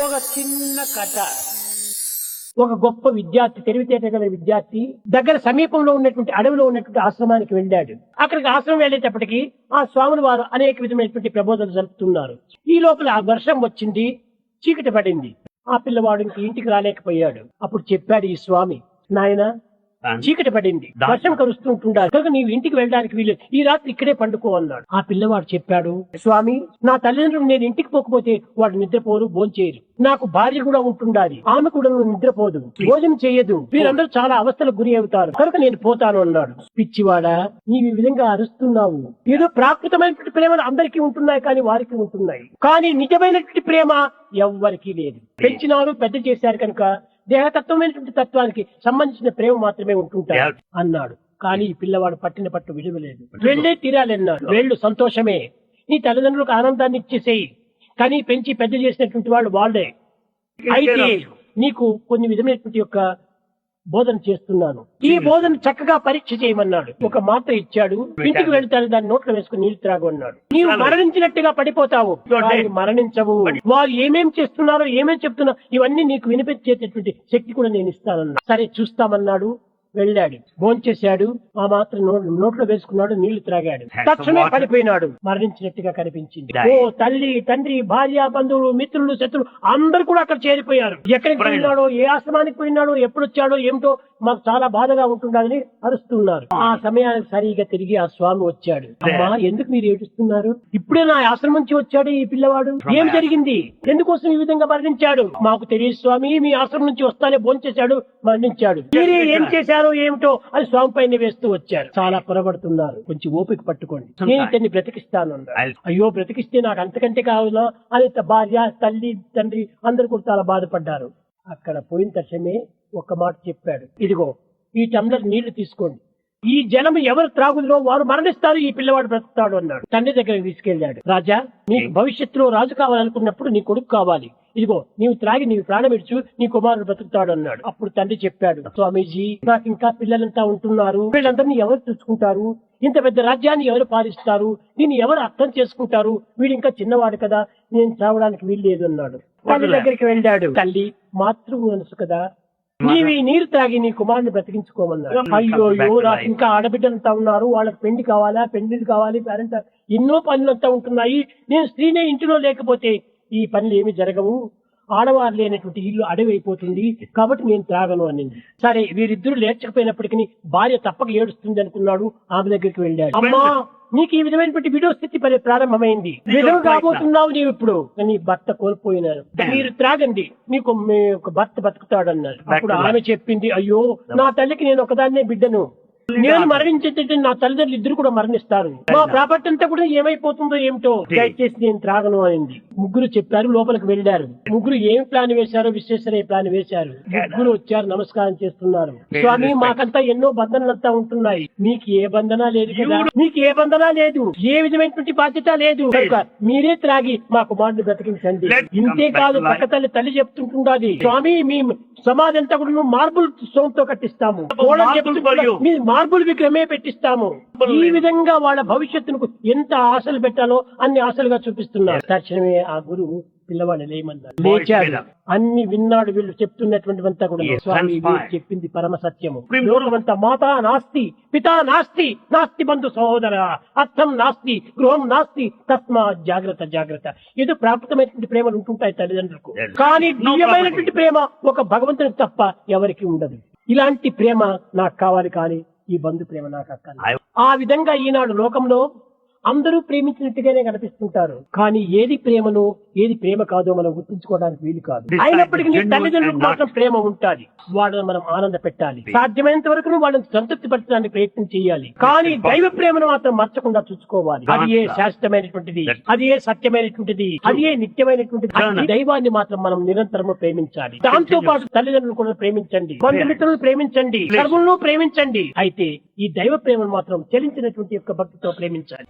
ఒక చిన్న కథ. ఒక గొప్ప విద్యార్థి, తెలివితేట గల విద్యార్థి దగ్గర సమీపంలో ఉన్నటువంటి అడవిలో ఉన్నటువంటి ఆశ్రమానికి వెళ్ళాడు. అక్కడికి ఆశ్రమం వెళ్ళేటప్పటికి ఆ స్వాముల వారు అనేక విధమైనటువంటి ప్రబోధనలు జరుపుతున్నారు. ఈ లోపల ఆ వర్షం వచ్చింది, చీకటి పడింది. ఆ పిల్లవాడు ఇంటికి రాలేకపోయాడు. అప్పుడు చెప్పాడు ఈ స్వామి, నాయన చీకటి పడింది, వర్షం కరుస్తుంటుండాలి కనుక నీవు ఇంటికి వెళ్ళడానికి వీలు, ఈ రాత్రి ఇక్కడే పండుకో అన్నాడు. ఆ పిల్లవాడు చెప్పాడు, స్వామి నా తల్లిదండ్రులు నేను ఇంటికి పోకపోతే వాడు నిద్రపోరు, భోంచేయరు. నాకు భార్య కూడా ఉంటుండాలి, ఆమె కూడా నిద్రపోదు, భోజనం చేయదు, వీరందరూ చాలా అవస్థలకు గురి అవుతారు కనుక నేను పోతాను అన్నాడు. పిచ్చివాడా, నీవు ఈ విధంగా అరుస్తున్నావు. ఏదో ప్రాకృతమైనటువంటి ప్రేమలు అందరికీ ఉంటున్నాయి, కానీ వారికి ఉంటున్నాయి, కానీ నిజమైనటువంటి ప్రేమ ఎవ్వరికీ లేదు. పెంచినారు, పెద్ద చేశారు కనుక దేహతత్వమైనటువంటి తత్వానికి సంబంధించిన ప్రేమ మాత్రమే ఉంటుంటారు అన్నాడు. కానీ ఈ పిల్లవాడు పట్టిన పట్టు విలువలేదు. వెళ్లే తీరాలన్నాడు. వెళ్ళు, సంతోషమే, నీ తల్లిదండ్రులకు ఆనందాన్ని ఇచ్చేసేయి, కానీ పెంచి పెద్ద చేసినటువంటి వాళ్ళు వాళ్ళే. అయితే నీకు కొన్ని విధమైనటువంటి యొక్క బోధన చేస్తున్నాను, ఈ బోధన చక్కగా పరీక్ష చేయమన్నాడు. ఒక మాత్ర ఇచ్చాడు, ఇంటికి వెళ్తాను, దాన్ని నోట్లో వేసుకుని నీళ్లు త్రాగు అన్నాడు. నీవు మరణించినట్టుగా పడిపోతావు, మరణించవు. వారు ఏమేం చేస్తున్నారో, ఏమేం చెప్తున్నారో ఇవన్నీ నీకు వినిపించేటటువంటి శక్తి కూడా నేను ఇస్తానన్నా. సరే చూస్తామన్నాడు. వెళ్ళాడు, భోంచేశాడు, ఆ మాత్రం నోట్లో వేసుకున్నాడు, నీళ్లు త్రాగాడు. తక్షణమే పడిపోయినాడు, మరణించినట్టుగా కనిపించింది. ఓ తల్లి, తండ్రి, భార్య, బంధువులు, మిత్రులు, శత్రులు అందరూ కూడా అక్కడ చేరిపోయారు. ఎక్కడికి పోయినాడో, ఏ ఆశ్రమానికి పోయినాడో, ఎప్పుడు వచ్చాడో ఏమిటో మాకు చాలా బాధగా ఉంటుందని అరుస్తున్నారు. ఆ సమయానికి సరిగా తిరిగి ఆ స్వామి వచ్చాడు. అమ్మా, ఎందుకు మీరు ఏడుస్తున్నారు? ఇప్పుడే నా ఆశ్రమం నుంచి వచ్చాడు ఈ పిల్లవాడు, ఏం జరిగింది, ఎందుకోసం ఈ విధంగా మరణించాడు? మాకు తెలియదు స్వామి, మీ ఆశ్రమం నుంచి వస్తానే భోంచేశాడు, మరణించాడు. మీరే ఏం చేశారు ఏమిటో అని స్వామి పైన వేస్తూ వచ్చారు. చాలా పొరబడుతున్నారు, కొంచెం ఓపిక పట్టుకోండి, నేను ఇతన్ని బ్రతికిస్తాను అన్నాడు. అయ్యో, బ్రతికిస్తే నాకు అంతకంటే కావాలా అని భార్య, తల్లి, తండ్రి అందరూ కూడా చాలా బాధపడ్డారు. అక్కడ పోయిన తక్షణమే ఒక మాట చెప్పాడు, ఇదిగో ఈ టంబ్లర్ నీళ్లు తీసుకోండి, ఈ జలం ఎవరు త్రాగుదరో వారు మరణిస్తారు, ఈ పిల్లవాడు బ్రతుకుతాడు అన్నాడు. తండ్రి దగ్గరికి తీసుకెళ్లాడు. రాజా, నీకు భవిష్యత్తులో రాజు కావాలనుకున్నప్పుడు నీ కొడుకు కావాలి, ఇదిగో నీవు త్రాగి నీవు ప్రాణం ఇచ్చు, నీ కుమారుడు బ్రతుకుతాడు అన్నాడు. అప్పుడు తండ్రి చెప్పాడు, స్వామీజీ నాకు ఇంకా పిల్లలంతా ఉంటున్నారు, వీళ్ళందరినీ ఎవరు చూసుకుంటారు, ఇంత పెద్ద రాజ్యాన్ని ఎవరు పాలిస్తారు, దీన్ని ఎవరు అర్థం చేసుకుంటారు, వీడు ఇంకా చిన్నవాడు కదా, నేను చావడానికి వీలు లేదు అన్నాడు. తల్లి దగ్గరికి వెళ్ళాడు. తల్లి మాతృ మనసు కదా, నీవి నీరు త్రాగి నీ కుమారుని బ్రతికించుకోమన్నాడు. అయ్యో, నాకు ఇంకా ఆడబిడ్డలంతా ఉన్నారు, వాళ్ళకి పెళ్లి కావాలా, పెళ్లిళ్ళు కావాలి, పేరెంట్ ఎన్నో పనులంతా ఉంటున్నాయి, నేను స్త్రీనే ఇంటిలో లేకపోతే ఈ పనులు ఏమి జరగవు, ఆడవారు లేనటువంటి ఇల్లు అడవి అయిపోతుంది, కాబట్టి నేను త్రాగను అనింది. సరే, వీరిద్దరూ లేచకపోయినప్పటికీ భార్య తప్పక ఏడుస్తుంది అనుకున్నాడు. ఆమె దగ్గరికి వెళ్ళాడు. అమ్మా, నీకు ఈ విధమైనటువంటి విడో స్థితి ప్రారంభమైంది, విడవ కాబోతున్నావు నీవు ఇప్పుడు, నీ భర్త కోల్పోయినారు, మీరు త్రాగండి, నీకు భర్త బతుకుతాడు అన్నారు. అప్పుడు ఆమె చెప్పింది, అయ్యో నా తల్లికి నేను ఒకదాన్నే బిడ్డను, నేను మరణించేటట్టు నా తల్లిదండ్రులు ఇద్దరు కూడా మరణిస్తారు, మా ప్రాపర్టీ అంతా కూడా ఏమైపోతుందో ఏమిటో, దయచేసి నేను త్రాగను అనింది. ముగ్గురు చెప్పారు, లోపలికి వెళ్ళారు. ముగ్గురు ఏం ప్లాన్ వేశారో విశ్వేశ్వరయ్య ప్లాన్ వేశారు. ముగ్గురు వచ్చారు, నమస్కారం చేస్తున్నారు. స్వామి, మాకంతా ఎన్నో బంధనలంతా ఉంటున్నాయి, మీకు ఏ బంధన లేదు కదా, మీకు ఏ బంధన లేదు, ఏ విధమైనటువంటి బాధ్యత లేదు, మీరే త్రాగి మా కుమారుని బ్రతికించండి. ఇంతే కాదు, పక్క తల్లి చెప్తుంటుండాలి, స్వామి మీ సమాధి అంతా కూడా మార్బుల్ స్టోన్ తో కట్టిస్తాము, మార్బుల్ విగ్రహమే పెట్టిస్తాము. ఈ విధంగా వాళ్ళ భవిష్యత్తుకు ఎంత ఆశలు పెట్టాలో అన్ని ఆశలుగా చూపిస్తున్నారు. తక్షణమే ఆ గురువు పిల్లవాడిని లేమన్నారు. లేచాడు, అన్ని విన్నాడు. వీళ్ళు చెప్తున్నటువంటివంతా కూడా స్వామి చెప్పింది పరమ సత్యము. లోకమంతా మాతా నాస్తి, పితా నాస్తి, నాస్తి బంధు సహోదర, అర్థం నాస్తి, గృహం నాస్తి, తస్మా జాగ్రత్త జాగ్రత్త. ఏదో ప్రాకృతమైనటువంటి ప్రేమలు ఉంటుంటాయి తల్లిదండ్రులకు, కానీ దివ్యమైనటువంటి ప్రేమ ఒక భగవంతునికి తప్ప ఎవరికి ఉండదు. ఇలాంటి ప్రేమ నాకు కావాలి, కానీ ఈ బంధు ప్రేమ నాకు అక్కర్లేదు. ఆ విధంగా ఈనాడు లోకంలో అందరూ ప్రేమించినట్టుగానే కనిపిస్తుంటారు, కానీ ఏది ప్రేమను ఏది ప్రేమ కాదో మనం గుర్తించుకోవడానికి వీలు కాదు. అయినప్పటికీ తల్లిదండ్రులకు మాత్రం ప్రేమ ఉంటుంది, వాళ్ళని మనం ఆనంద పెట్టాలి, సాధ్యమైనంత వరకు వాళ్ళని సంతృప్తి పరచడానికి ప్రయత్నం చేయాలి, కానీ దైవ ప్రేమను మాత్రం మర్చకుండా చూసుకోవాలి. అది ఏ శాశ్వతమైనటువంటిది, అది ఏ సత్యమైనటువంటిది, అది ఏ నిత్యమైనటువంటిది. దైవాన్ని మాత్రం మనం నిరంతరము ప్రేమించాలి. దాంతో పాటు తల్లిదండ్రులు కూడా ప్రేమించండి, బంధుమిత్రులను ప్రేమించండి, సర్వులను ప్రేమించండి. అయితే ఈ దైవ ప్రేమను మాత్రం చెలించినటువంటి యొక్క భక్తితో ప్రేమించాలి.